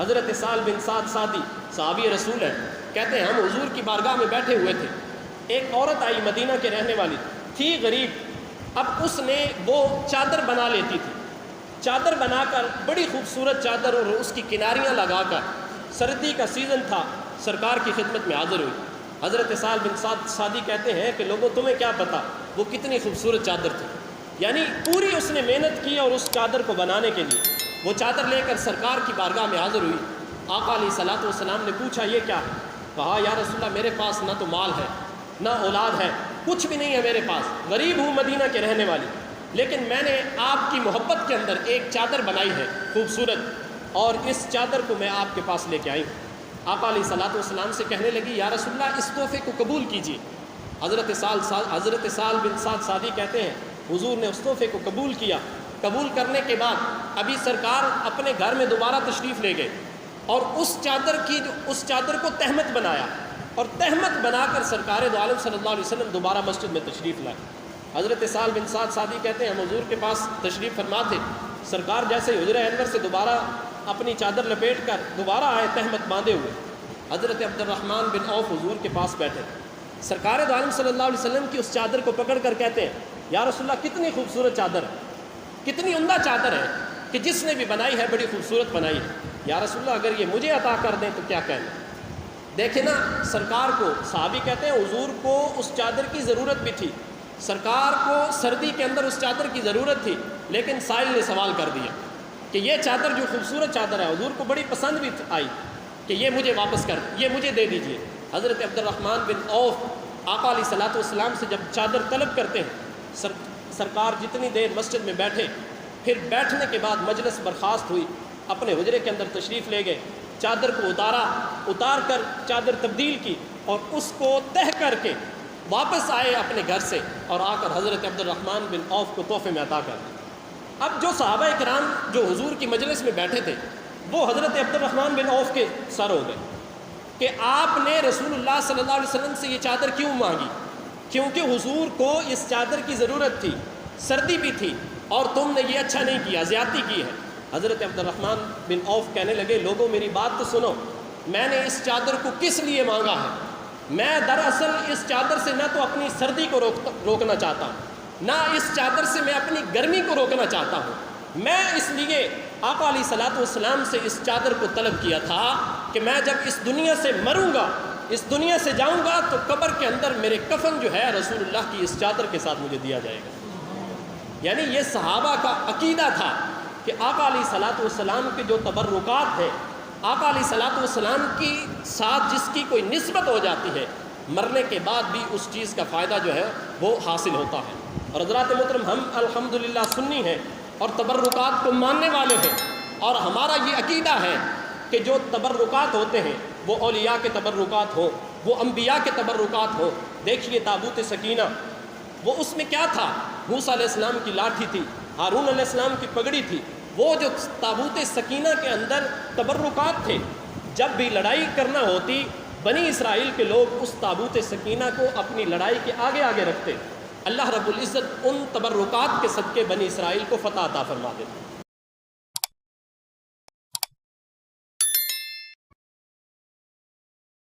حضرت سہل بن سعد سعدی صحابی رسول ہیں، کہتے ہیں ہم حضور کی بارگاہ میں بیٹھے ہوئے تھے، ایک عورت آئی مدینہ کے رہنے والی تھی غریب، اب اس نے وہ چادر بنا لیتی تھی، چادر بنا کر بڑی خوبصورت چادر اور اس کی کناریاں لگا کر سردی کا سیزن تھا، سرکار کی خدمت میں حاضر ہوئی۔ حضرت سہل بن سعد سعدی کہتے ہیں کہ لوگوں تمہیں کیا پتہ وہ کتنی خوبصورت چادر تھی، یعنی پوری اس نے محنت کی اور اس چادر کو بنانے کے لیے وہ چادر لے کر سرکار کی بارگاہ میں حاضر ہوئی۔ آقا علیہ الصلوۃ والسلام نے پوچھا یہ کیا؟ کہا یا رسول اللہ میرے پاس نہ تو مال ہے نہ اولاد ہے، کچھ بھی نہیں ہے میرے پاس، غریب ہوں مدینہ کے رہنے والی، لیکن میں نے آپ کی محبت کے اندر ایک چادر بنائی ہے خوبصورت، اور اس چادر کو میں آپ کے پاس لے کے آئی ہوں۔ آقا علیہ الصلوۃ والسلام سے کہنے لگی یا رسول اللہ اس تحفے کو قبول کیجیے۔ حضرت سہل بن سعد سعدی کہتے ہیں حضور نے اس تحفے کو قبول کیا۔ قبول کرنے کے بعد ابھی سرکار اپنے گھر میں دوبارہ تشریف لے گئے اور اس چادر کو تہمت بنایا، اور تہمت بنا کر سرکار دو عالم صلی اللہ علیہ وسلم دوبارہ مسجد میں تشریف لائے۔ حضرت سہل بن سعد سعدی کہتے ہیں ہم حضور کے پاس تشریف فرما تھے، سرکار جیسے حجرہ انور سے دوبارہ اپنی چادر لپیٹ کر دوبارہ آئے تہمت باندھے ہوئے، حضرت عبد الرحمن بن عوف حضور کے پاس بیٹھے، سرکار دو عالم صلی اللہ علیہ وسلم کی اس چادر کو پکڑ کر کہتے ہیں یا رسول اللہ کتنی خوبصورت چادر ہے، کتنی عمدہ چادر ہے کہ جس نے بھی بنائی ہے بڑی خوبصورت بنائی ہے، یا رسول اللہ اگر یہ مجھے عطا کر دیں تو کیا کہنا۔ دیکھیں نا سرکار کو، صحابی کہتے ہیں حضور کو اس چادر کی ضرورت بھی تھی، سرکار کو سردی کے اندر اس چادر کی ضرورت تھی، لیکن سائل نے سوال کر دیا کہ یہ چادر جو خوبصورت چادر ہے حضور کو بڑی پسند بھی آئی کہ یہ مجھے واپس کر، یہ مجھے دے دیجئے۔ حضرت عبد الرحمن بن عوف آقا علیہ الصلوۃ والسلام سے جب چادر طلب کرتے ہیں، سرکار جتنی دیر مسجد میں بیٹھے، پھر بیٹھنے کے بعد مجلس برخاست ہوئی، اپنے حجرے کے اندر تشریف لے گئے، چادر کو اتار کر چادر تبدیل کی اور اس کو تہہ کر کے واپس آئے اپنے گھر سے، اور آ کر حضرت عبد الرحمن بن عوف کو تحفے میں عطا کر دیا۔ اب جو صحابہ کرام جو حضور کی مجلس میں بیٹھے تھے وہ حضرت عبد الرحمن بن عوف کے سر ہو گئے کہ آپ نے رسول اللہ صلی اللہ علیہ وسلم سے یہ چادر کیوں مانگی، کیونکہ حضور کو اس چادر کی ضرورت تھی، سردی بھی تھی، اور تم نے یہ اچھا نہیں کیا، زیادتی کی ہے۔ حضرت عبد الرحمن بن عوف کہنے لگے لوگوں میری بات تو سنو، میں نے اس چادر کو کس لیے مانگا ہے؟ میں دراصل اس چادر سے نہ تو اپنی سردی کو روکنا چاہتا ہوں، نہ اس چادر سے میں اپنی گرمی کو روکنا چاہتا ہوں، میں اس لیے آقا علیہ الصلوۃ والسلام سے اس چادر کو طلب کیا تھا کہ میں جب اس دنیا سے مروں گا، اس دنیا سے جاؤں گا، تو قبر کے اندر میرے کفن جو ہے رسول اللہ کی اس چادر کے ساتھ مجھے دیا جائے گا۔ یعنی یہ صحابہ کا عقیدہ تھا کہ آقا علیہ الصلوۃ والسلام کے جو تبرکات ہیں، آقا علیہ الصلوۃ والسلام کی ساتھ جس کی کوئی نسبت ہو جاتی ہے، مرنے کے بعد بھی اس چیز کا فائدہ جو ہے وہ حاصل ہوتا ہے۔ اور حضرات محترم، ہم الحمدللہ سنی ہیں اور تبرکات کو ماننے والے ہیں، اور ہمارا یہ عقیدہ ہے کہ جو تبرکات ہوتے ہیں وہ اولیاء کے تبرکات ہوں، وہ انبیاء کے تبرکات ہوں۔ دیکھیے تابوت سکینہ، وہ اس میں کیا تھا؟ موسیٰ علیہ السلام کی لاٹھی تھی، ہارون علیہ السلام کی پگڑی تھی، وہ جو تابوت سکینہ کے اندر تبرکات تھے، جب بھی لڑائی کرنا ہوتی بنی اسرائیل کے لوگ اس تابوت سکینہ کو اپنی لڑائی کے آگے آگے رکھتے، اللہ رب العزت ان تبرکات کے صدقے بنی اسرائیل کو فتح عطا فرما دیتے۔